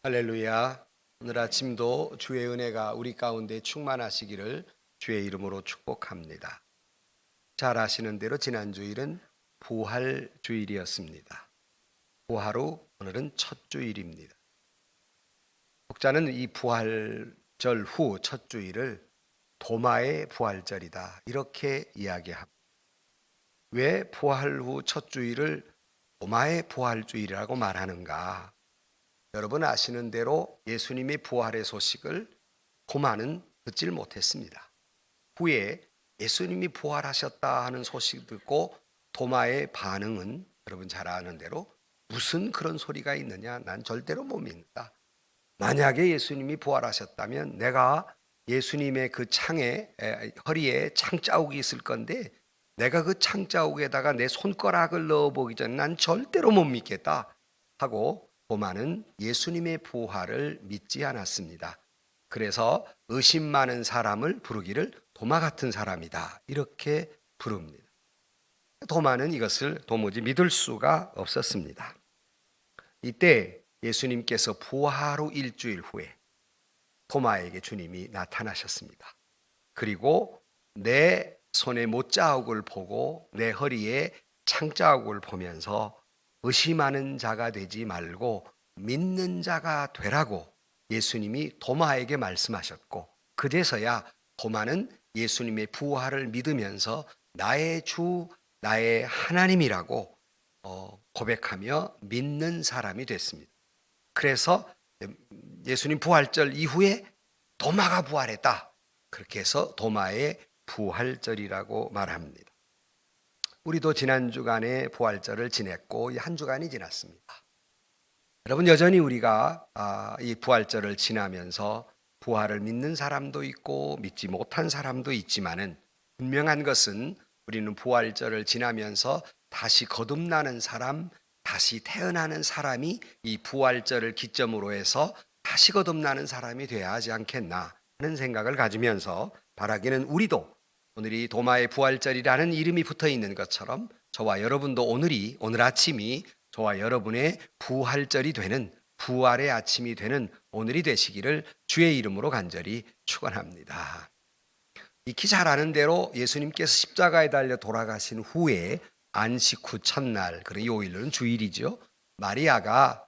할렐루야. 오늘 아침도 주의 은혜가 우리 가운데 충만하시기를 주의 이름으로 축복합니다. 잘 아시는 대로 지난 주일은 부활 주일이었습니다. 부활 후 오늘은 첫 주일입니다. 독자는 이 부활절 후 첫 주일을 도마의 부활절이다 이렇게 이야기합니다. 왜 부활 후 첫 주일을 도마의 부활주일이라고 말하는가? 여러분 아시는 대로 예수님의 부활의 소식을 도마는 듣질 못했습니다. 후에 예수님이 부활하셨다 하는 소식 듣고 도마의 반응은 여러분 잘 아는 대로 무슨 그런 소리가 있느냐? 난 절대로 못 믿는다. 만약에 예수님이 부활하셨다면 내가 예수님의 그 허리에 창자국이 있을 건데 내가 그 창자국에다가 내 손가락을 넣어보기 전에 난 절대로 못 믿겠다 하고 도마는 예수님의 부활을 믿지 않았습니다. 그래서 의심 많은 사람을 부르기를 도마 같은 사람이다 이렇게 부릅니다. 도마는 이것을 도무지 믿을 수가 없었습니다. 이때 예수님께서 부활 후 일주일 후에 도마에게 주님이 나타나셨습니다. 그리고 내 손에 못자국을 보고 내 허리에 창자국을 보면서 의심하는 자가 되지 말고 믿는 자가 되라고 예수님이 도마에게 말씀하셨고, 그제서야 도마는 예수님의 부활을 믿으면서 나의 주, 나의 하나님이라고 고백하며 믿는 사람이 됐습니다. 그래서 예수님 부활절 이후에 도마가 부활했다. 그렇게 해서 도마의 부활절이라고 말합니다. 우리도 지난 주간에 부활절을 지냈고 한 주간이 지났습니다. 여러분 여전히 우리가 이 부활절을 지나면서 부활을 믿는 사람도 있고 믿지 못한 사람도 있지만은 분명한 것은 우리는 부활절을 지나면서 다시 거듭나는 사람, 다시 태어나는 사람이 이 부활절을 기점으로 해서 다시 거듭나는 사람이 돼야 하지 않겠나 하는 생각을 가지면서 바라기는 우리도 오늘이 도마의 부활절이라는 이름이 붙어 있는 것처럼 저와 여러분도 오늘 아침이 저와 여러분의 부활절이 되는 부활의 아침이 되는 오늘이 되시기를 주의 이름으로 간절히 축원합니다. 익히 잘 아는 대로 예수님께서 십자가에 달려 돌아가신 후에 안식 후 첫날, 그런 요일은 주일이죠. 마리아가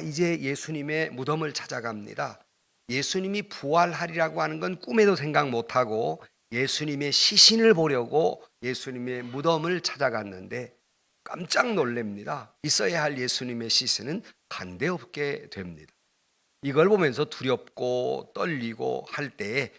이제 예수님의 무덤을 찾아갑니다. 예수님이 부활하리라고 하는 건 꿈에도 생각 못하고 예수님의 시신을 보려고 예수님의 무덤을 찾아갔는데 깜짝 놀랍니다. 있어야 할 예수님의 시신은 간데없게 됩니다. 이걸 보면서 두렵고 떨리고 할 때에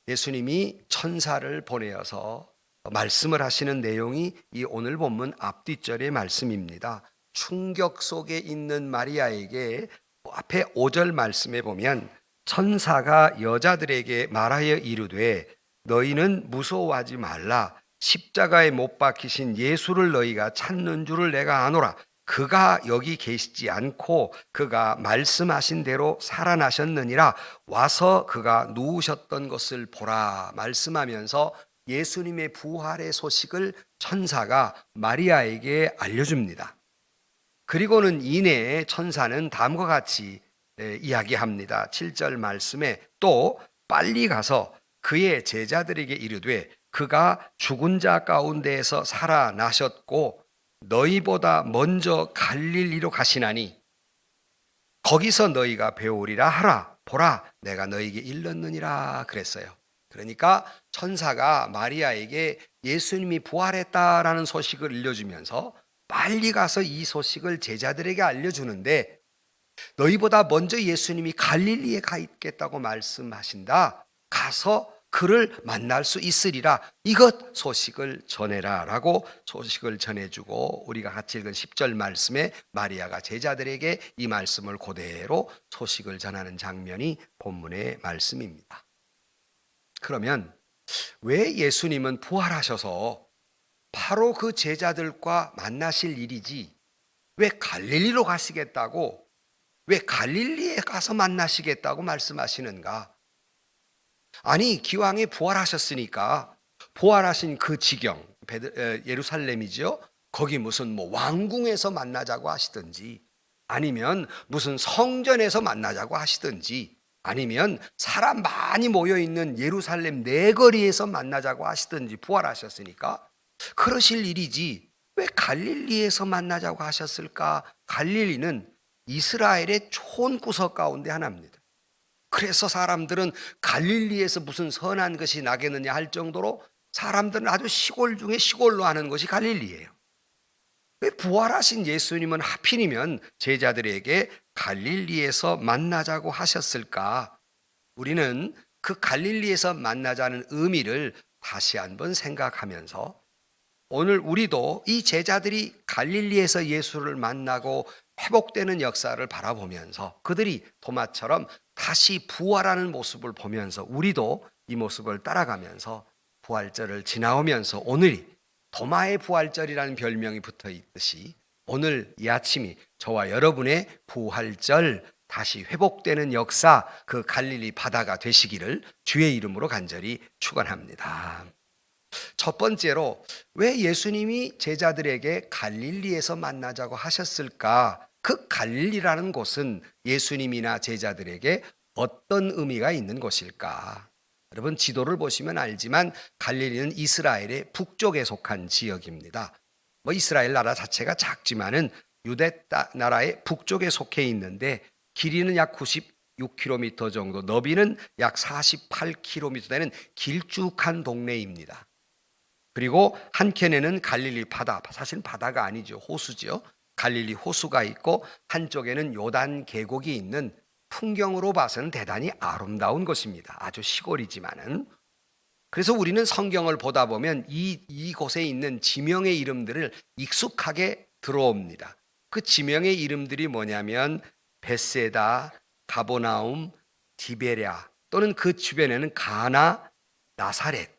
예수님이 천사를 보내어서 말씀을 하시는 내용이 이 오늘 본문 앞뒤절의 말씀입니다. 충격 속에 있는 마리아에게 앞에 5절 말씀에 보면 천사가 여자들에게 말하여 이르되 너희는 무서워하지 말라. 십자가에 못 박히신 예수를 너희가 찾는 줄을 내가 아노라. 그가 여기 계시지 않고 그가 말씀하신 대로 살아나셨느니라. 와서 그가 누우셨던 것을 보라 말씀하면서 예수님의 부활의 소식을 천사가 마리아에게 알려줍니다. 그리고는 이내에 천사는 다음과 같이 이야기합니다. 7절 말씀에 또 빨리 가서 그의 제자들에게 이르되 그가 죽은 자 가운데에서 살아나셨고 너희보다 먼저 갈릴리로 가시나니 거기서 너희가 배우리라 하라. 보라 내가 너희에게 일렀느니라 그랬어요. 그러니까 천사가 마리아에게 예수님이 부활했다라는 소식을 알려주면서 빨리 가서 이 소식을 제자들에게 알려주는데 너희보다 먼저 예수님이 갈릴리에 가 있겠다고 말씀하신다. 가서 그를 만날 수 있으리라. 이것 소식을 전해라 라고 소식을 전해주고 우리가 같이 읽은 10절 말씀에 마리아가 제자들에게 이 말씀을 그대로 소식을 전하는 장면이 본문의 말씀입니다. 그러면 왜 예수님은 부활하셔서 바로 그 제자들과 만나실 일이지 왜 갈릴리로 가시겠다고 왜 갈릴리에 가서 만나시겠다고 말씀하시는가? 아니 기왕에 부활하셨으니까 부활하신 그 지경 예루살렘이죠. 거기 무슨 왕궁에서 만나자고 하시든지 아니면 무슨 성전에서 만나자고 하시든지, 아니면 사람 많이 모여 있는 예루살렘 내거리에서 만나자고 하시든지 부활하셨으니까 그러실 일이지 왜 갈릴리에서 만나자고 하셨을까? 갈릴리는 이스라엘의 촌구석 가운데 하나입니다. 그래서 사람들은 갈릴리에서 무슨 선한 것이 나겠느냐 할 정도로 사람들은 아주 시골 중에 시골로 하는 것이 갈릴리예요. 왜 부활하신 예수님은 하필이면 제자들에게 갈릴리에서 만나자고 하셨을까? 우리는 그 갈릴리에서 만나자는 의미를 다시 한번 생각하면서 오늘 우리도 이 제자들이 갈릴리에서 예수를 만나고 회복되는 역사를 바라보면서 그들이 도마처럼 다시 부활하는 모습을 보면서 우리도 이 모습을 따라가면서 부활절을 지나오면서 오늘이 도마의 부활절이라는 별명이 붙어 있듯이 오늘 이 아침이 저와 여러분의 부활절, 다시 회복되는 역사, 그 갈릴리 바다가 되시기를 주의 이름으로 간절히 축원합니다. 첫 번째로 왜 예수님이 제자들에게 갈릴리에서 만나자고 하셨을까? 그 갈릴리라는 곳은 예수님이나 제자들에게 어떤 의미가 있는 곳일까? 여러분 지도를 보시면 알지만 갈릴리는 이스라엘의 북쪽에 속한 지역입니다. 이스라엘 나라 자체가 작지만은 유대 나라의 북쪽에 속해 있는데 길이는 약 96km 정도, 너비는 약 48km 되는 길쭉한 동네입니다. 그리고 한켠에는 갈릴리 바다, 사실은 바다가 아니죠. 호수죠. 갈릴리 호수가 있고 한쪽에는 요단 계곡이 있는 풍경으로 봐서는 대단히 아름다운 곳입니다. 아주 시골이지만은. 그래서 우리는 성경을 보다 보면 이곳에 있는 지명의 이름들을 익숙하게 들어옵니다. 그 지명의 이름들이 뭐냐면 벳세다, 가보나움, 디베랴 또는 그 주변에는 가나, 나사렛.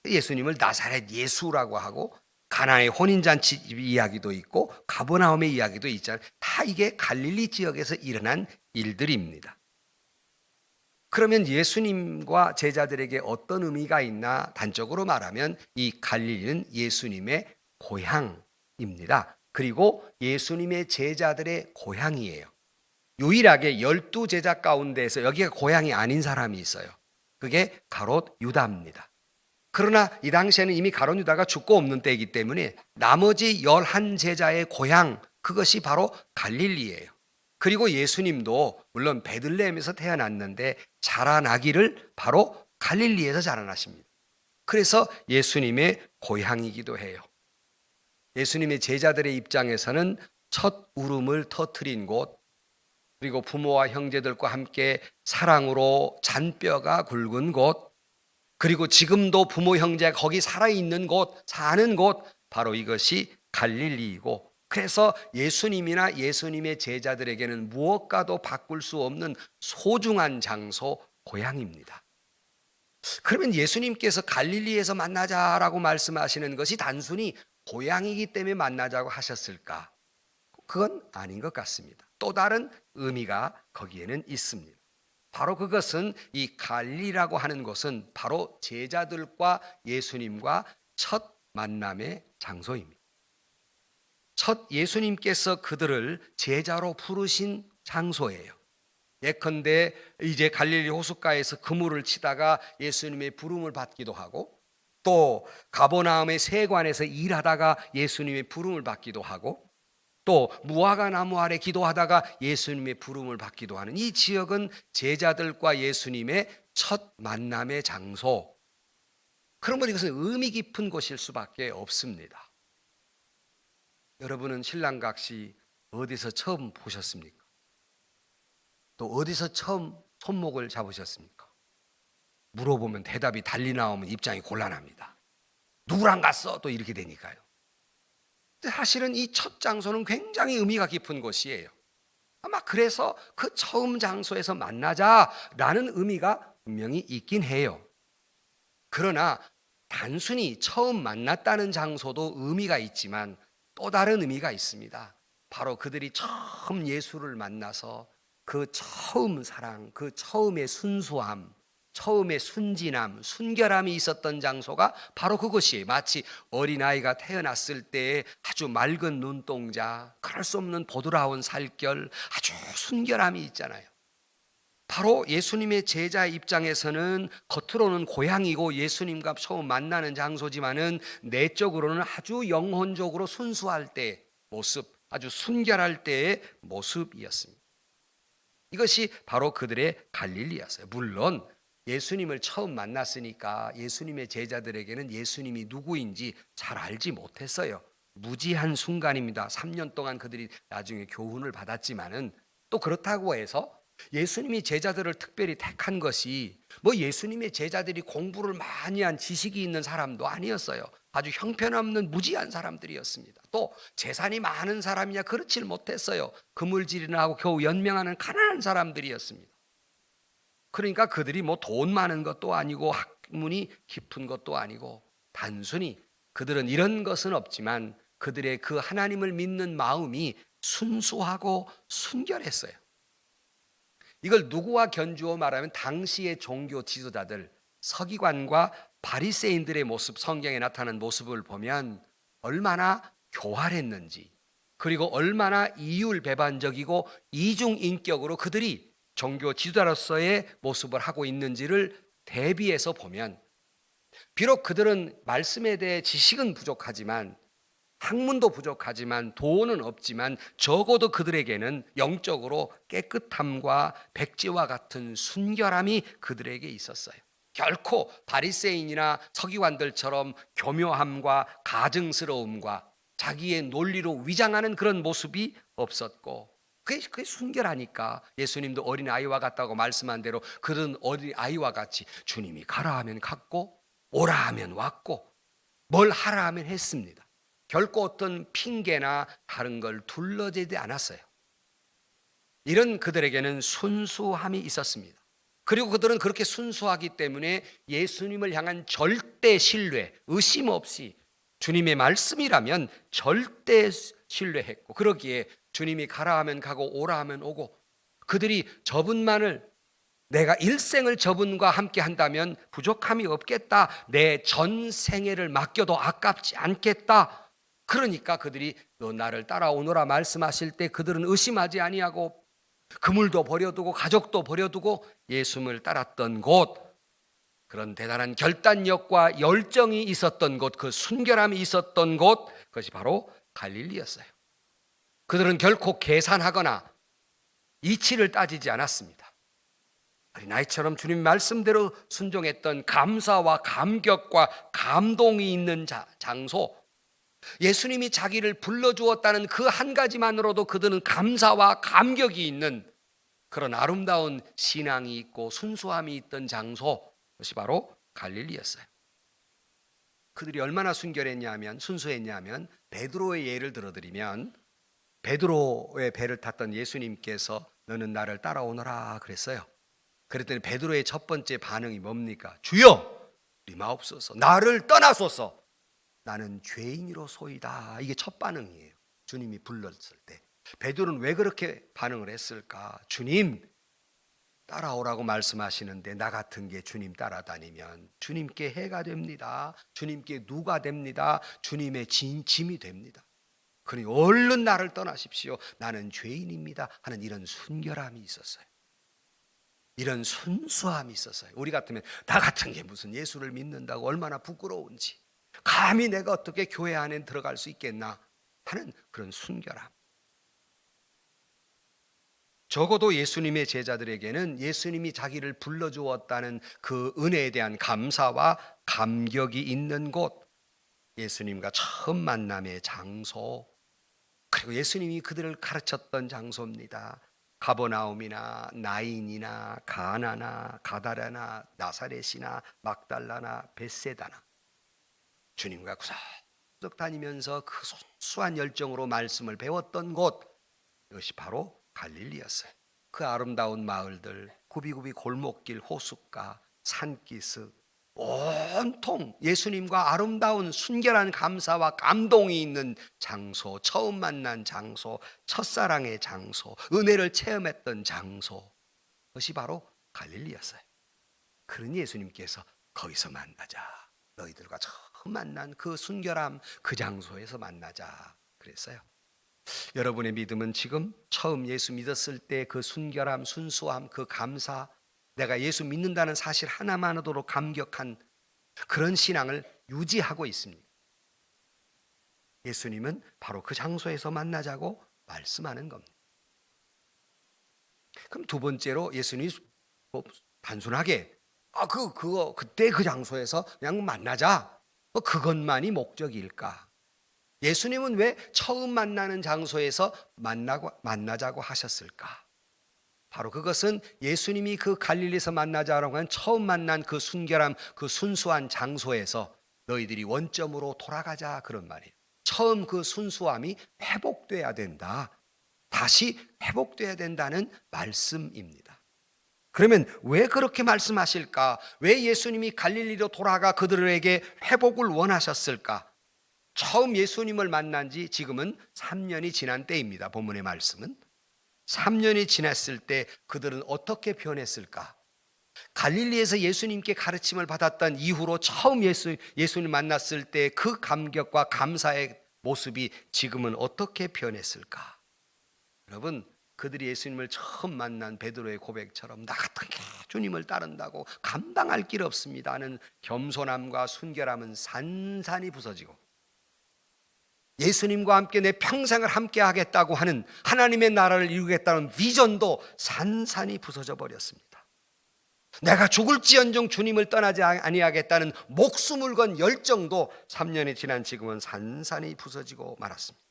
예수님을 나사렛 예수라고 하고 가나의 혼인잔치 이야기도 있고 가버나움의 이야기도 있잖아요. 다 이게 갈릴리 지역에서 일어난 일들입니다. 그러면 예수님과 제자들에게 어떤 의미가 있나? 단적으로 말하면 이 갈릴리는 예수님의 고향입니다. 그리고 예수님의 제자들의 고향이에요. 유일하게 12제자 가운데에서 여기가 고향이 아닌 사람이 있어요. 그게 가롯 유다입니다. 그러나 이 당시에는 이미 가롯 유다가 죽고 없는 때이기 때문에 나머지 11제자의 고향, 그것이 바로 갈릴리예요. 그리고 예수님도 물론 베들레헴에서 태어났는데 자라나기를 바로 갈릴리에서 자라나십니다. 그래서 예수님의 고향이기도 해요. 예수님의 제자들의 입장에서는 첫 울음을 터뜨린 곳, 그리고 부모와 형제들과 함께 사랑으로 잔뼈가 굵은 곳, 그리고 지금도 부모 형제가 거기 살아있는 곳, 사는 곳, 바로 이것이 갈릴리이고, 그래서 예수님이나 예수님의 제자들에게는 무엇과도 바꿀 수 없는 소중한 장소, 고향입니다. 그러면 예수님께서 갈릴리에서 만나자라고 말씀하시는 것이 단순히 고향이기 때문에 만나자고 하셨을까? 그건 아닌 것 같습니다. 또 다른 의미가 거기에는 있습니다. 바로 그것은 이 갈릴리라고 하는 곳은 바로 제자들과 예수님과 첫 만남의 장소입니다. 첫 예수님께서 그들을 제자로 부르신 장소예요. 예컨대 이제 갈릴리 호숫가에서 그물을 치다가 예수님의 부름을 받기도 하고, 또 가버나움의 세관에서 일하다가 예수님의 부름을 받기도 하고, 또 무화과 나무 아래 기도하다가 예수님의 부름을 받기도 하는 이 지역은 제자들과 예수님의 첫 만남의 장소. 그러면 이것은 의미 깊은 곳일 수밖에 없습니다. 여러분은 신랑각시 어디서 처음 보셨습니까? 또 어디서 처음 손목을 잡으셨습니까? 물어보면 대답이 달리 나오면 입장이 곤란합니다. 누구랑 갔어? 또 이렇게 되니까요. 사실은 이 첫 장소는 굉장히 의미가 깊은 곳이에요. 아마 그래서 그 처음 장소에서 만나자라는 의미가 분명히 있긴 해요. 그러나 단순히 처음 만났다는 장소도 의미가 있지만 또 다른 의미가 있습니다. 바로 그들이 처음 예수를 만나서 그 처음 사랑, 그 처음의 순수함, 처음에 순진함, 순결함이 있었던 장소가 바로 그것이 마치 어린아이가 태어났을 때 아주 맑은 눈동자, 그럴 수 없는 보드라운 살결, 아주 순결함이 있잖아요. 바로 예수님의 제자 입장에서는 겉으로는 고향이고 예수님과 처음 만나는 장소지만은 내적으로는 아주 영혼적으로 순수할 때의 모습, 아주 순결할 때의 모습이었습니다. 이것이 바로 그들의 갈릴리였어요. 물론 예수님을 처음 만났으니까 예수님의 제자들에게는 예수님이 누구인지 잘 알지 못했어요. 무지한 순간입니다. 3년 동안 그들이 나중에 교훈을 받았지만은 또 그렇다고 해서 예수님이 제자들을 특별히 택한 것이 뭐 예수님의 제자들이 공부를 많이 한 지식이 있는 사람도 아니었어요. 아주 형편없는 무지한 사람들이었습니다. 또 재산이 많은 사람이냐 그렇질 못했어요. 그물질이나 하고 겨우 연명하는 가난한 사람들이었습니다. 그러니까 그들이 뭐 돈 많은 것도 아니고 학문이 깊은 것도 아니고 단순히 그들은 이런 것은 없지만 그들의 그 하나님을 믿는 마음이 순수하고 순결했어요. 이걸 누구와 견주어 말하면 당시의 종교 지도자들, 서기관과 바리새인들의 모습, 성경에 나타난 모습을 보면 얼마나 교활했는지, 그리고 얼마나 이율배반적이고 이중인격으로 그들이 종교 지도자로서의 모습을 하고 있는지를 대비해서 보면, 비록 그들은 말씀에 대해 지식은 부족하지만, 학문도 부족하지만, 돈은 없지만 적어도 그들에게는 영적으로 깨끗함과 백지와 같은 순결함이 그들에게 있었어요. 결코 바리새인이나 서기관들처럼 교묘함과 가증스러움과 자기의 논리로 위장하는 그런 모습이 없었고, 그게 순결하니까 예수님도 어린아이와 같다고 말씀한 대로 그런 어린아이와 같이 주님이 가라 하면 갔고 오라 하면 왔고 뭘 하라 하면 했습니다. 결코 어떤 핑계나 다른 걸 둘러대지 않았어요. 이런 그들에게는 순수함이 있었습니다. 그리고 그들은 그렇게 순수하기 때문에 예수님을 향한 절대 신뢰, 의심 없이 주님의 말씀이라면 절대 신뢰했고, 그러기에 주님이 가라 하면 가고 오라 하면 오고, 그들이 저분만을, 내가 일생을 저분과 함께 한다면 부족함이 없겠다, 내 전생애를 맡겨도 아깝지 않겠다. 그러니까 그들이 너 나를 따라오너라 말씀하실 때 그들은 의심하지 아니하고 그물도 버려두고 가족도 버려두고 예수님을 따랐던 곳, 그런 대단한 결단력과 열정이 있었던 곳, 그 순결함이 있었던 곳, 그것이 바로 갈릴리였어요. 그들은 결코 계산하거나 이치를 따지지 않았습니다. 어린아이처럼 주님 말씀대로 순종했던 감사와 감격과 감동이 있는 장소, 예수님이 자기를 불러주었다는 그 한 가지만으로도 그들은 감사와 감격이 있는 그런 아름다운 신앙이 있고 순수함이 있던 장소, 그것이 바로 갈릴리였어요. 그들이 얼마나 순결했냐면, 순수했냐면, 베드로의 예를 들어드리면, 베드로의 배를 탔던 예수님께서 너는 나를 따라오너라 그랬어요. 그랬더니 베드로의 첫 번째 반응이 뭡니까? 주여 리마옵소서, 나를 떠나소서, 나는 죄인이로소이다. 이게 첫 반응이에요. 주님이 불렀을 때 베드로는 왜 그렇게 반응을 했을까? 주님 따라오라고 말씀하시는데 나 같은 게 주님 따라다니면 주님께 해가 됩니다. 주님께 누가 됩니다. 주님의 짐이 됩니다. 그러니 얼른 나를 떠나십시오. 나는 죄인입니다 하는 이런 순결함이 있었어요. 이런 순수함이 있었어요. 우리 같으면 나 같은 게 무슨 예수를 믿는다고 얼마나 부끄러운지, 감히 내가 어떻게 교회 안에 들어갈 수 있겠나 하는 그런 순결함. 적어도 예수님의 제자들에게는 예수님이 자기를 불러주었다는 그 은혜에 대한 감사와 감격이 있는 곳, 예수님과 처음 만남의 장소, 그리고 예수님이 그들을 가르쳤던 장소입니다. 가버나움이나 나인이나 가나나 가다라나 나사렛이나 막달라나 벳세다나, 주님과 구석구석 다니면서 그 순수한 열정으로 말씀을 배웠던 곳, 이것이 바로 갈릴리였어요. 그 아름다운 마을들, 굽이굽이 골목길, 호숫가, 산기슭, 온통 예수님과 아름다운 순결한 감사와 감동이 있는 장소, 처음 만난 장소, 첫사랑의 장소, 은혜를 체험했던 장소, 그것이 바로 갈릴리였어요. 그러니 예수님께서 거기서 만나자. 너희들과 처음 만난 그 순결함, 그 장소에서 만나자 그랬어요. 여러분의 믿음은 지금 처음 예수 믿었을 때 그 순결함, 순수함, 그 감사, 내가 예수 믿는다는 사실 하나만으로도 감격한 그런 신앙을 유지하고 있습니다. 예수님은 바로 그 장소에서 만나자고 말씀하는 겁니다. 그럼 두 번째로 예수님이 단순하게 그때 그 장소에서 그냥 만나자, 그것만이 목적일까? 예수님은 왜 처음 만나는 장소에서 만나자고 하셨을까? 바로 그것은 예수님이 그 갈릴리에서 만나자라고 한 처음 만난 그 순결함, 그 순수한 장소에서 너희들이 원점으로 돌아가자 그런 말이에요. 처음 그 순수함이 회복돼야 된다. 다시 회복돼야 된다는 말씀입니다. 그러면 왜 그렇게 말씀하실까? 왜 예수님이 갈릴리로 돌아가 그들에게 회복을 원하셨을까? 처음 예수님을 만난 지 지금은 3년이 지난 때입니다. 본문의 말씀은 3년이 지났을 때 그들은 어떻게 변했을까? 갈릴리에서 예수님께 가르침을 받았던 이후로 처음 예수님 만났을 때 그 감격과 감사의 모습이 지금은 어떻게 변했을까? 여러분, 그들이 예수님을 처음 만난 베드로의 고백처럼 나 같은 게 주님을 따른다고 감당할 길 없습니다 하는 겸손함과 순결함은 산산이 부서지고, 예수님과 함께 내 평생을 함께 하겠다고 하는 하나님의 나라를 이루겠다는 비전도 산산이 부서져 버렸습니다. 내가 죽을지언정 주님을 떠나지 아니하겠다는 목숨을 건 열정도 3년이 지난 지금은 산산이 부서지고 말았습니다.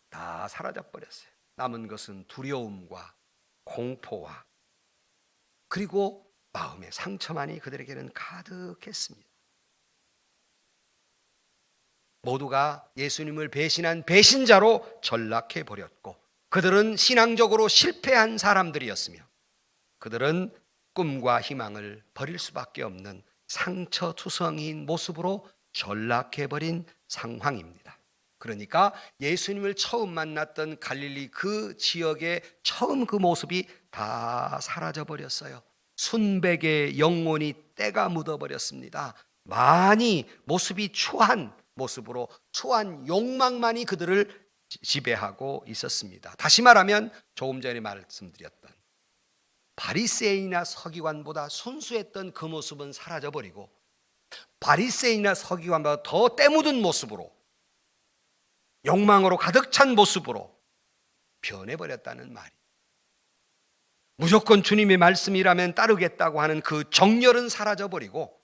다 사라져 버렸어요. 남은 것은 두려움과 공포와 그리고 마음의 상처만이 그들에게는 가득했습니다. 모두가 예수님을 배신한 배신자로 전락해 버렸고, 그들은 신앙적으로 실패한 사람들이었으며, 그들은 꿈과 희망을 버릴 수밖에 없는 상처투성이인 모습으로 전락해 버린 상황입니다. 그러니까 예수님을 처음 만났던 갈릴리 그 지역의 처음 그 모습이 다 사라져 버렸어요. 순백의 영혼이 때가 묻어 버렸습니다. 많이 모습이 추한 모습으로, 추한 욕망만이 그들을 지배하고 있었습니다. 다시 말하면 조금 전에 말씀드렸던 바리새인이나 서기관보다 순수했던 그 모습은 사라져버리고, 바리새인이나 서기관보다 더 때묻은 모습으로, 욕망으로 가득 찬 모습으로 변해버렸다는 말이, 무조건 주님의 말씀이라면 따르겠다고 하는 그 정열은 사라져버리고,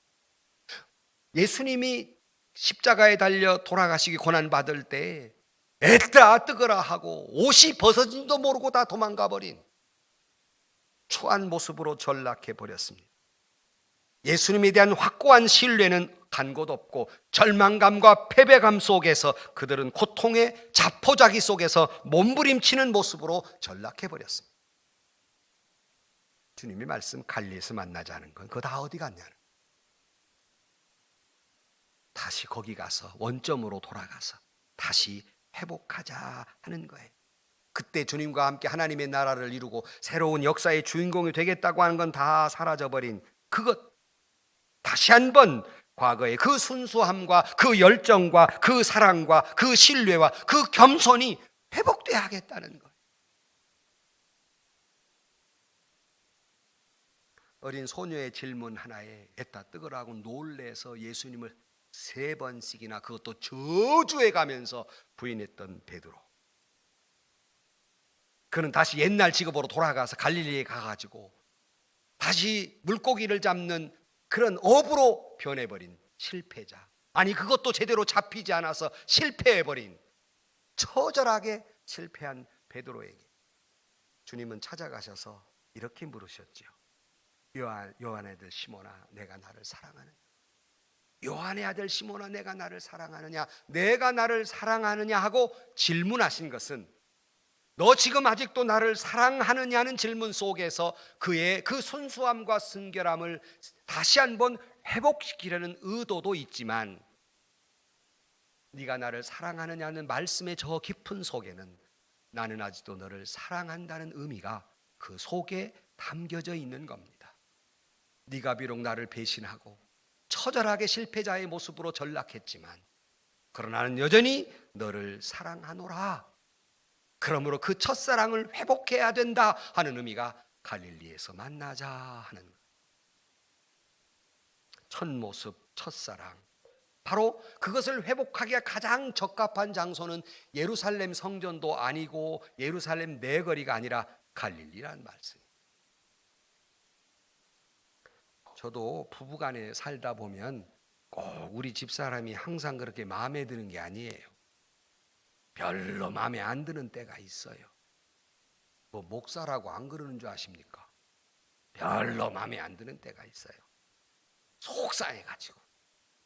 예수님이 십자가에 달려 돌아가시기 고난받을 때 애따 뜨거라 하고 옷이 벗어진도 모르고 다 도망가 버린 추한 모습으로 전락해 버렸습니다. 예수님에 대한 확고한 신뢰는 간 곳 없고, 절망감과 패배감 속에서 그들은 고통의 자포자기 속에서 몸부림치는 모습으로 전락해 버렸습니다. 주님이 말씀 갈릴리에서 만나자는 건 그거 다 어디 갔냐는, 다시 거기 가서 원점으로 돌아가서 다시 회복하자 하는 거예요. 그때 주님과 함께 하나님의 나라를 이루고 새로운 역사의 주인공이 되겠다고 하는 건 다 사라져버린 그것, 다시 한번 과거의 그 순수함과 그 열정과 그 사랑과 그 신뢰와 그 겸손이 회복돼야 하겠다는 거예요. 어린 소녀의 질문 하나에 애따 뜨거라고 놀래서 예수님을 3번씩이나, 그것도 저주해 가면서 부인했던 베드로. 그는 다시 옛날 직업으로 돌아가서 갈릴리에 가가지고 다시 물고기를 잡는 그런 어부로 변해버린 실패자, 아니 그것도 제대로 잡히지 않아서 실패해버린, 처절하게 실패한 베드로에게 주님은 찾아가셔서 이렇게 물으셨죠. 요한의 아들 시몬아, 내가 나를 사랑하느냐? 요한의 아들 시몬아, 내가 나를 사랑하느냐? 내가 나를 사랑하느냐 하고 질문하신 것은, 너 지금 아직도 나를 사랑하느냐는 질문 속에서 그의 그 순수함과 순결함을 다시 한번 회복시키려는 의도도 있지만, 네가 나를 사랑하느냐는 말씀의 저 깊은 속에는 나는 아직도 너를 사랑한다는 의미가 그 속에 담겨져 있는 겁니다. 네가 비록 나를 배신하고 처절하게 실패자의 모습으로 전락했지만 그러나 나는 여전히 너를 사랑하노라. 그러므로 그 첫사랑을 회복해야 된다 하는 의미가 갈릴리에서 만나자 하는 것. 첫 모습, 첫사랑. 바로 그것을 회복하기가 가장 적합한 장소는 예루살렘 성전도 아니고 예루살렘 내거리가 아니라 갈릴리라는 말씀입니다. 저도 부부간에 살다 보면 꼭 우리 집사람이 항상 그렇게 마음에 드는 게 아니에요. 별로 마음에 안 드는 때가 있어요. 뭐 목사라고 안 그러는 줄 아십니까? 별로 마음에 안 드는 때가 있어요. 속상해가지고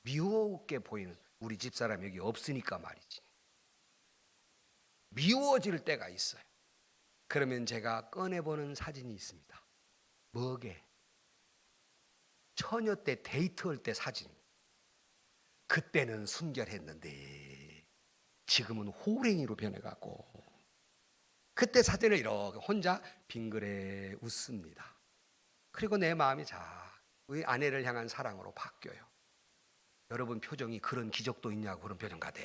미워게 보이는, 우리 집사람 여기 없으니까 말이지, 미워질 때가 있어요. 그러면 제가 꺼내보는 사진이 있습니다. 뭐게? 처녀 때 데이트할 때 사진. 그때는 순결했는데 지금은 호랭이로 변해가고, 그때 사진을 이렇게 혼자 빙그레 웃습니다. 그리고 내 마음이 우리 아내를 향한 사랑으로 바뀌어요. 여러분 표정이 그런 기적도 있냐고, 그런 표정 같아.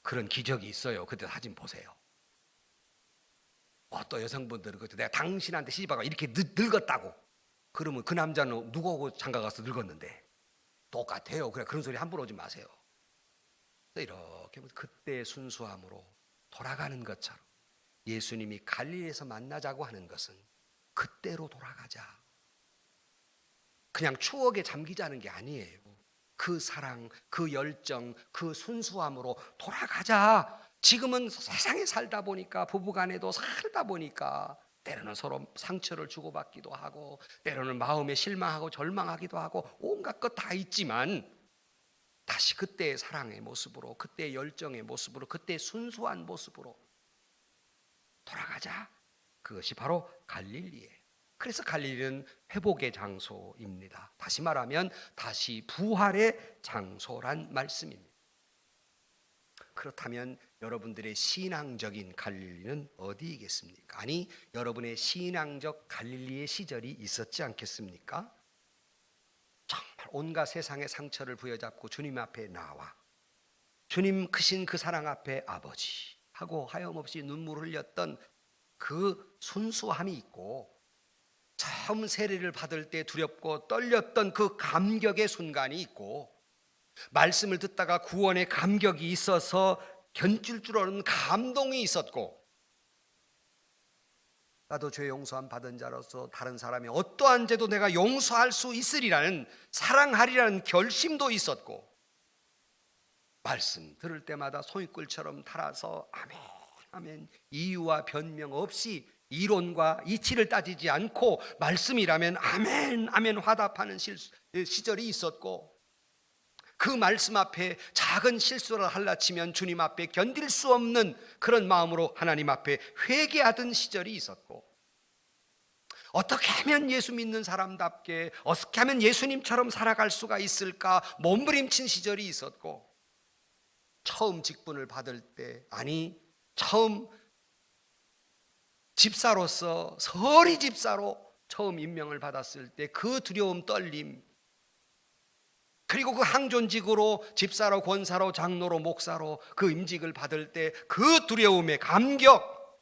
그런 기적이 있어요. 그때 사진 보세요. 또 여성분들은 내가 당신한테 시집하고 이렇게 늙었다고 그러면 그 남자는 누구하고 장가가서 늙었는데 똑같아요. 그런 소리 함부로 하지 마세요. 이렇게 그때의 순수함으로 돌아가는 것처럼 예수님이 갈릴리에서 만나자고 하는 것은 그때로 돌아가자. 그냥 추억에 잠기자는 게 아니에요. 그 사랑, 그 열정, 그 순수함으로 돌아가자. 지금은 세상에 살다 보니까, 부부간에도 살다 보니까 때로는 서로 상처를 주고받기도 하고, 때로는 마음에 실망하고 절망하기도 하고, 온갖 것 다 있지만 다시 그때의 사랑의 모습으로, 그때의 열정의 모습으로, 그때의 순수한 모습으로 돌아가자. 그것이 바로 갈릴리예요. 그래서 갈릴리는 회복의 장소입니다. 다시 말하면 다시 부활의 장소란 말씀입니다. 그렇다면 여러분들의 신앙적인 갈릴리는 어디이겠습니까? 아니, 여러분의 신앙적 갈릴리의 시절이 있었지 않겠습니까? 정말 온갖 세상의 상처를 부여잡고 주님 앞에 나와 주님 크신 그 사랑 앞에 아버지 하고 하염없이 눈물을 흘렸던 그 순수함이 있고, 처음 세례를 받을 때 두렵고 떨렸던 그 감격의 순간이 있고, 말씀을 듣다가 구원의 감격이 있어서 견줄 줄 없는 감동이 있었고, 나도 죄 용서함 받은 자로서 다른 사람이 어떠한 죄도 내가 용서할 수 있으리라는, 사랑하리라는 결심도 있었고, 말씀 들을 때마다 송이꿀처럼 달아서 아멘 아멘, 이유와 변명 없이 이론과 이치를 따지지 않고 말씀이라면 아멘 아멘 화답하는 시절이 있었고, 그 말씀 앞에 작은 실수를 할라치면 주님 앞에 견딜 수 없는 그런 마음으로 하나님 앞에 회개하던 시절이 있었고, 어떻게 하면 예수 믿는 사람답게, 어떻게 하면 예수님처럼 살아갈 수가 있을까 몸부림친 시절이 있었고, 처음 직분을 받을 때, 아니 처음 집사로서, 서리 집사로 처음 임명을 받았을 때 그 두려움, 떨림, 그리고 그 항존직으로 집사로, 권사로, 장로로, 목사로 그 임직을 받을 때 그 두려움의 감격,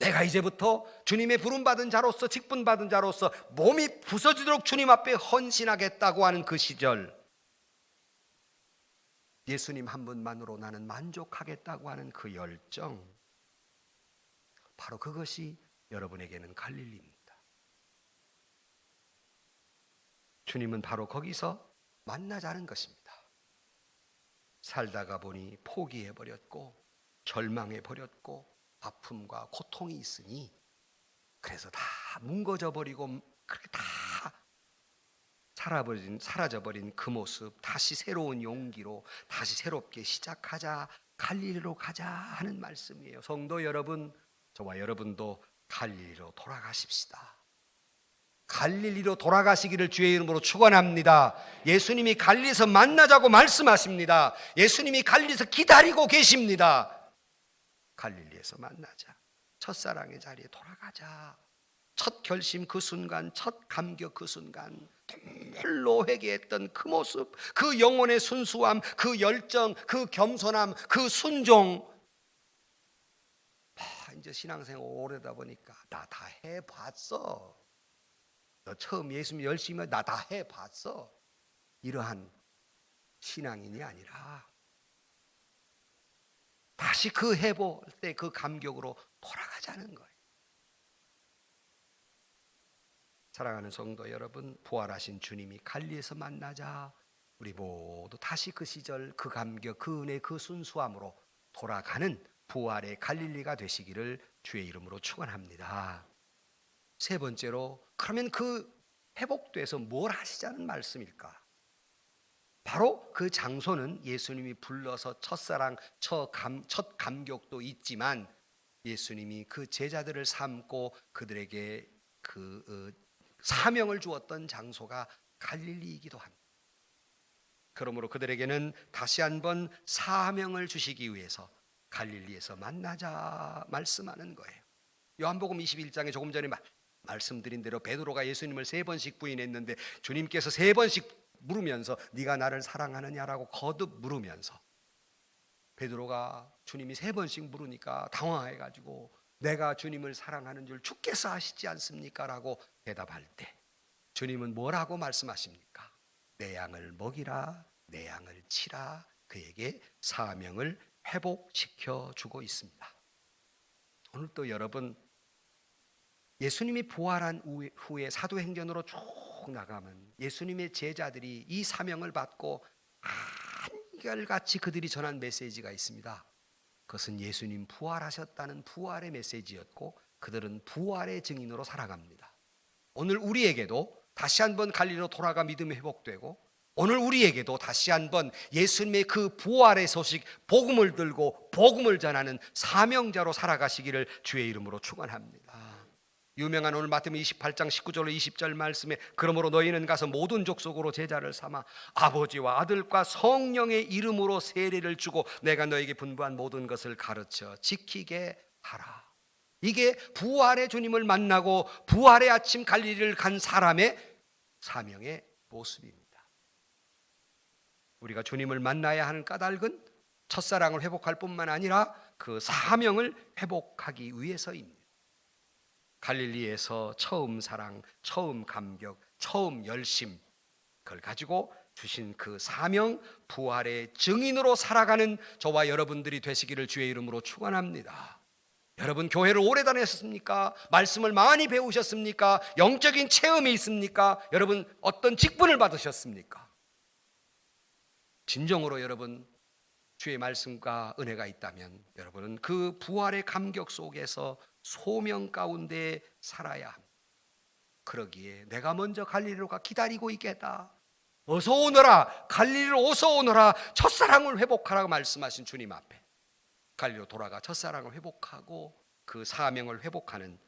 내가 이제부터 주님의 부름받은 자로서, 직분받은 자로서 몸이 부서지도록 주님 앞에 헌신하겠다고 하는 그 시절, 예수님 한 분만으로 나는 만족하겠다고 하는 그 열정, 바로 그것이 여러분에게는 갈릴리입니다. 주님은 바로 거기서 만나자는 것입니다. 살다가 보니 포기해버렸고 절망해버렸고 아픔과 고통이 있으니, 그래서 다 뭉거져버리고 그렇게 다 사라져버린 그 모습, 다시 새로운 용기로 다시 새롭게 시작하자, 갈릴리로 가자 하는 말씀이에요. 성도 여러분, 저와 여러분도 갈릴리로 돌아가십시다. 갈릴리로 돌아가시기를 주의 이름으로 축원합니다. 예수님이 갈릴리에서 만나자고 말씀하십니다. 예수님이 갈릴리에서 기다리고 계십니다. 갈릴리에서 만나자, 첫사랑의 자리에 돌아가자. 첫 결심 그 순간, 첫 감격 그 순간, 정말로 회개했던 그 모습, 그 영혼의 순수함, 그 열정, 그 겸손함, 그 순종. 이제 신앙생활 오래다 보니까 나 다 해봤어. 너 처음 예수 열심히 나 다 해봤어. 이러한 신앙인이 아니라 다시 그 해볼 때 그 감격으로 돌아가자는 거예요. 사랑하는 성도 여러분, 부활하신 주님이 갈릴리에서 만나자 우리 모두 다시 그 시절, 그 감격, 그 은혜, 그 순수함으로 돌아가는 부활의 갈릴리가 되시기를 주의 이름으로 축원합니다. 세 번째로, 그러면 그 회복돼서 뭘 하시자는 말씀일까? 바로 그 장소는 예수님이 불러서 첫사랑, 첫 감격도 있지만 예수님이 그 제자들을 삼고 그들에게 그 사명을 주었던 장소가 갈릴리이기도 합니다. 그러므로 그들에게는 다시 한번 사명을 주시기 위해서 갈릴리에서 만나자 말씀하는 거예요. 요한복음 21장에 조금 전에 말씀드린 대로 베드로가 예수님을 3번씩 부인했는데 주님께서 3번씩 물으면서 네가 나를 사랑하느냐라고 거듭 물으면서 베드로가 주님이 3번씩 물으니까 당황해가지고 내가 주님을 사랑하는 줄 주께서 아시지 않습니까? 라고 대답할 때 주님은 뭐라고 말씀하십니까? 내 양을 먹이라, 내 양을 치라. 그에게 사명을 회복시켜 주고 있습니다. 오늘 또 여러분, 예수님이 부활한 후에 사도행전으로 쭉 나가면 예수님의 제자들이 이 사명을 받고 한결같이 그들이 전한 메시지가 있습니다. 그것은 예수님 부활하셨다는 부활의 메시지였고 그들은 부활의 증인으로 살아갑니다. 오늘 우리에게도 다시 한번 갈릴리로 돌아가 믿음이 회복되고 오늘 우리에게도 다시 한번 예수님의 그 부활의 소식, 복음을 들고 복음을 전하는 사명자로 살아가시기를 주의 이름으로 축원합니다. 유명한 오늘 마태복음 28장 19절로 20절 말씀에 그러므로 너희는 가서 모든 족속으로 제자를 삼아 아버지와 아들과 성령의 이름으로 세례를 주고 내가 너에게 분부한 모든 것을 가르쳐 지키게 하라. 이게 부활의 주님을 만나고 부활의 아침 갈릴리를 간 사람의 사명의 모습입니다. 우리가 주님을 만나야 하는 까닭은 첫사랑을 회복할 뿐만 아니라 그 사명을 회복하기 위해서입니다. 갈릴리에서 처음 사랑, 처음 감격, 처음 열심, 그걸 가지고 주신 그 사명, 부활의 증인으로 살아가는 저와 여러분들이 되시기를 주의 이름으로 축원합니다. 여러분 교회를 오래 다녔습니까? 말씀을 많이 배우셨습니까? 영적인 체험이 있습니까? 여러분 어떤 직분을 받으셨습니까? 진정으로 여러분 주의 말씀과 은혜가 있다면 여러분은 그 부활의 감격 속에서 소명 가운데 살아야 합니다. 그러기에 내가 먼저 갈릴리로 가 기다리고 있겠다. 어서 오너라, 갈릴리로 어서 오너라, 첫사랑을 회복하라고 말씀하신 주님 앞에 갈릴리로 돌아가 첫사랑을 회복하고 그 사명을 회복하는,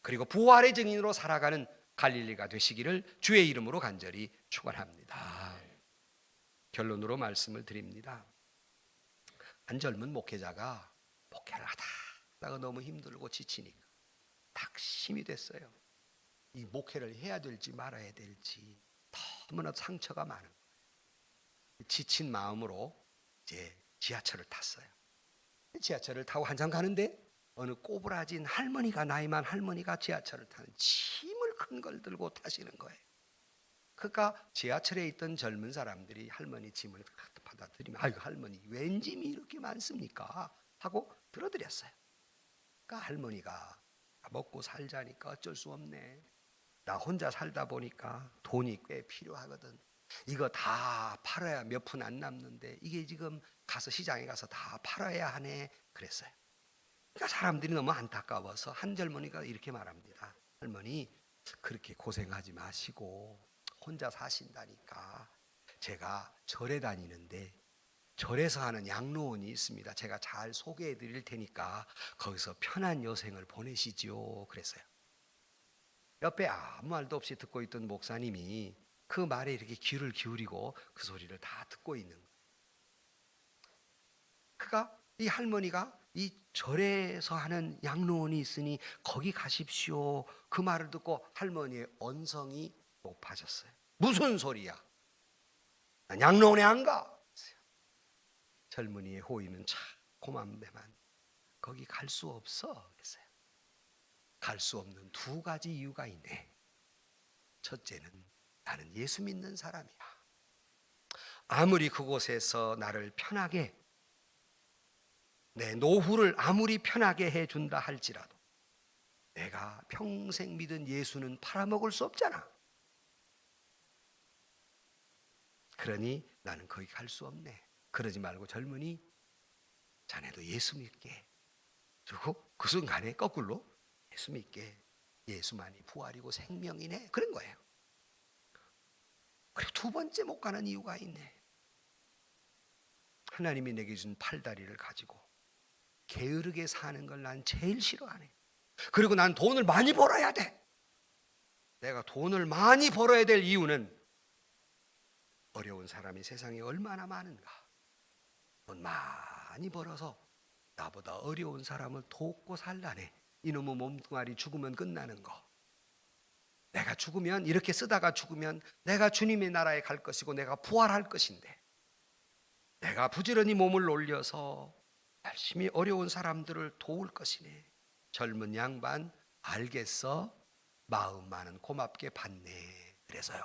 그리고 부활의 증인으로 살아가는 갈릴리가 되시기를 주의 이름으로 간절히 축원합니다. 결론으로 말씀을 드립니다. 한 젊은 목회자가 목회를 하다가 너무 힘들고 지치니까 낙심이 됐어요. 이 목회를 해야 될지 말아야 될지 너무나 상처가 많은 거예요. 지친 마음으로 이제 지하철을 탔어요. 지하철을 타고 한참 가는데 어느 꼬부라진 할머니가, 나이만 할머니가 지하철을 타는 짐을 큰 걸 들고 타시는 거예요. 그러니까 지하철에 있던 젊은 사람들이 할머니 짐을 받아들이면 아이고 할머니 웬 짐이 이렇게 많습니까? 하고 들어드렸어요. 그러니까 할머니가 먹고 살자니까 어쩔 수 없네. 나 혼자 살다 보니까 돈이 꽤 필요하거든. 이거 다 팔아야 몇 푼 안 남는데 이게 지금 가서 시장에 가서 다 팔아야 하네. 그랬어요. 그러니까 사람들이 너무 안타까워서 한 젊은이가 이렇게 말합니다. 할머니 그렇게 고생하지 마시고 혼자 사신다니까 제가 절에 다니는데 절에서 하는 양로원이 있습니다. 제가 잘 소개해 드릴 테니까 거기서 편한 여생을 보내시지요. 그랬어요. 옆에 아무 말도 없이 듣고 있던 목사님이 그 말에 이렇게 귀를 기울이고 그 소리를 다 듣고 있는 거예요. 그가 이 할머니가 이 절에서 하는 양로원이 있으니 거기 가십시오. 그 말을 듣고 할머니의 언성이 높아졌어요. 무슨 소리야? 난 양로원에 안 가. 젊은이의 호의는 참 고맙네만 거기 갈 수 없어. 그랬어요. 갈 수 없는 두 가지 이유가 있네. 첫째는 나는 예수 믿는 사람이야. 아무리 그곳에서 나를 편하게, 내 노후를 아무리 편하게 해준다 할지라도 내가 평생 믿은 예수는 팔아먹을 수 없잖아. 그러니 나는 거기 갈 수 없네. 그러지 말고 젊은이, 자네도 예수 믿게. 그리고 그 순간에 거꾸로 예수 믿게. 예수만이 부활이고 생명이네. 그런 거예요. 그리고 두 번째 못 가는 이유가 있네. 하나님이 내게 준 팔다리를 가지고 게으르게 사는 걸 난 제일 싫어하네. 그리고 난 돈을 많이 벌어야 돼. 내가 돈을 많이 벌어야 될 이유는 어려운 사람이 세상에 얼마나 많은가. 돈 많이 벌어서 나보다 어려운 사람을 돕고 살라네. 이놈의 몸뚱아리 죽으면 끝나는 거. 내가 죽으면, 이렇게 쓰다가 죽으면 내가 주님의 나라에 갈 것이고 내가 부활할 것인데, 내가 부지런히 몸을 올려서 열심히 어려운 사람들을 도울 것이네. 젊은 양반, 알겠어? 마음만은 고맙게 받네. 그래서요,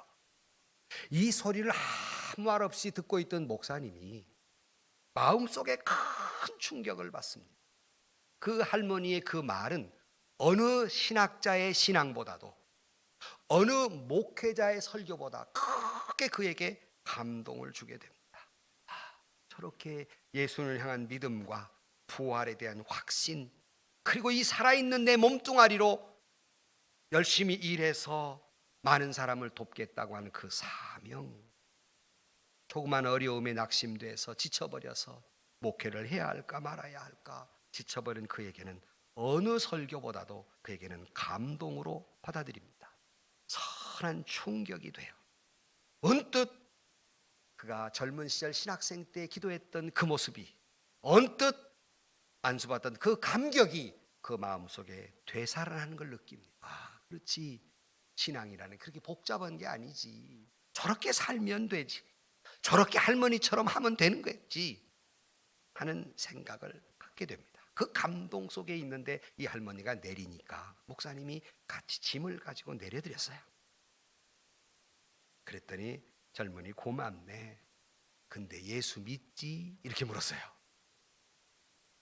이 소리를 아무 말 없이 듣고 있던 목사님이 마음속에 큰 충격을 받습니다. 그 할머니의 그 말은 어느 신학자의 신앙보다도, 어느 목회자의 설교보다 크게 그에게 감동을 주게 됩니다. 저렇게 예수를 향한 믿음과 부활에 대한 확신, 그리고 이 살아있는 내 몸뚱아리로 열심히 일해서 많은 사람을 돕겠다고 하는 그 사명, 조그만 어려움에 낙심돼서 지쳐버려서 목회를 해야 할까 말아야 할까 지쳐버린 그에게는 어느 설교보다도 그에게는 감동으로 받아들입니다. 선한 충격이 돼요. 언뜻 그가 젊은 시절 신학생 때 기도했던 그 모습이, 언뜻 안수받던 그 감격이 그 마음속에 되살아나는 걸 느낍니다. 아, 그렇지. 신앙이라는 그렇게 복잡한 게 아니지. 저렇게 살면 되지. 저렇게 할머니처럼 하면 되는 거지 하는 생각을 갖게 됩니다. 그 감동 속에 있는데 이 할머니가 내리니까 목사님이 같이 짐을 가지고 내려드렸어요. 그랬더니 젊은이 고맙네. 근데 예수 믿지? 이렇게 물었어요.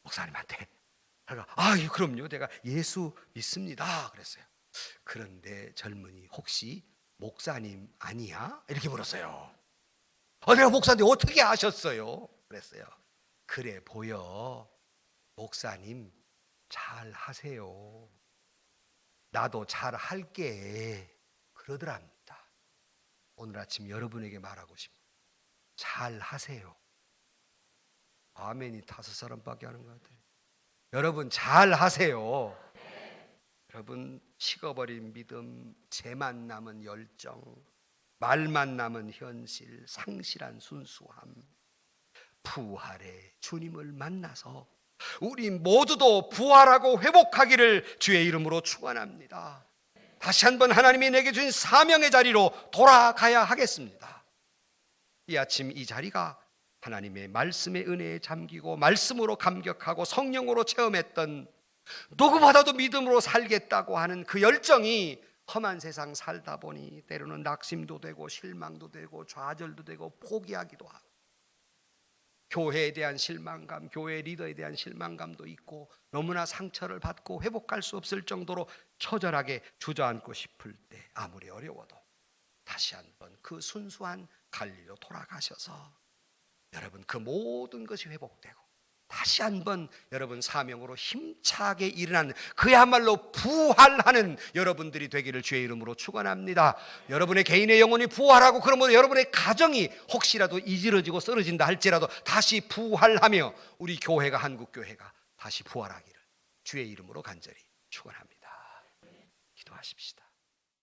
목사님한테. 그럼요. 내가 예수 믿습니다. 그랬어요. 그런데 젊은이 혹시 목사님 아니야? 이렇게 물었어요. 내가 목사인데 어떻게 아셨어요? 그랬어요. 그래 보여. 목사님 잘 하세요. 나도 잘 할게. 그러더랍니다. 오늘 아침 여러분에게 말하고 싶어요. 잘 하세요. 아멘이 5사람밖에 하는 것 같아요. 여러분 잘 하세요. 여러분 식어버린 믿음, 죄만 남은 열정, 말만 남은 현실, 상실한 순수함, 부활의 주님을 만나서 우리 모두도 부활하고 회복하기를 주의 이름으로 축원합니다. 다시 한번 하나님이 내게 주신 사명의 자리로 돌아가야 하겠습니다. 이 아침 이 자리가 하나님의 말씀의 은혜에 잠기고 말씀으로 감격하고 성령으로 체험했던, 누구보다도 믿음으로 살겠다고 하는 그 열정이 험한 세상 살다 보니 때로는 낙심도 되고 실망도 되고 좌절도 되고 포기하기도 하고, 교회에 대한 실망감, 교회 리더에 대한 실망감도 있고, 너무나 상처를 받고 회복할 수 없을 정도로 처절하게 주저앉고 싶을 때, 아무리 어려워도 다시 한번 그 순수한 갈리로 돌아가셔서 여러분 그 모든 것이 회복되고 다시 한번 여러분 사명으로 힘차게 일어나는, 그야말로 부활하는 여러분들이 되기를 주의 이름으로 축원합니다. 여러분의 개인의 영혼이 부활하고, 그러면 여러분의 가정이 혹시라도 이지러지고 쓰러진다 할지라도 다시 부활하며 우리 교회가, 한국교회가 다시 부활하기를 주의 이름으로 간절히 축원합니다. 기도하십시다.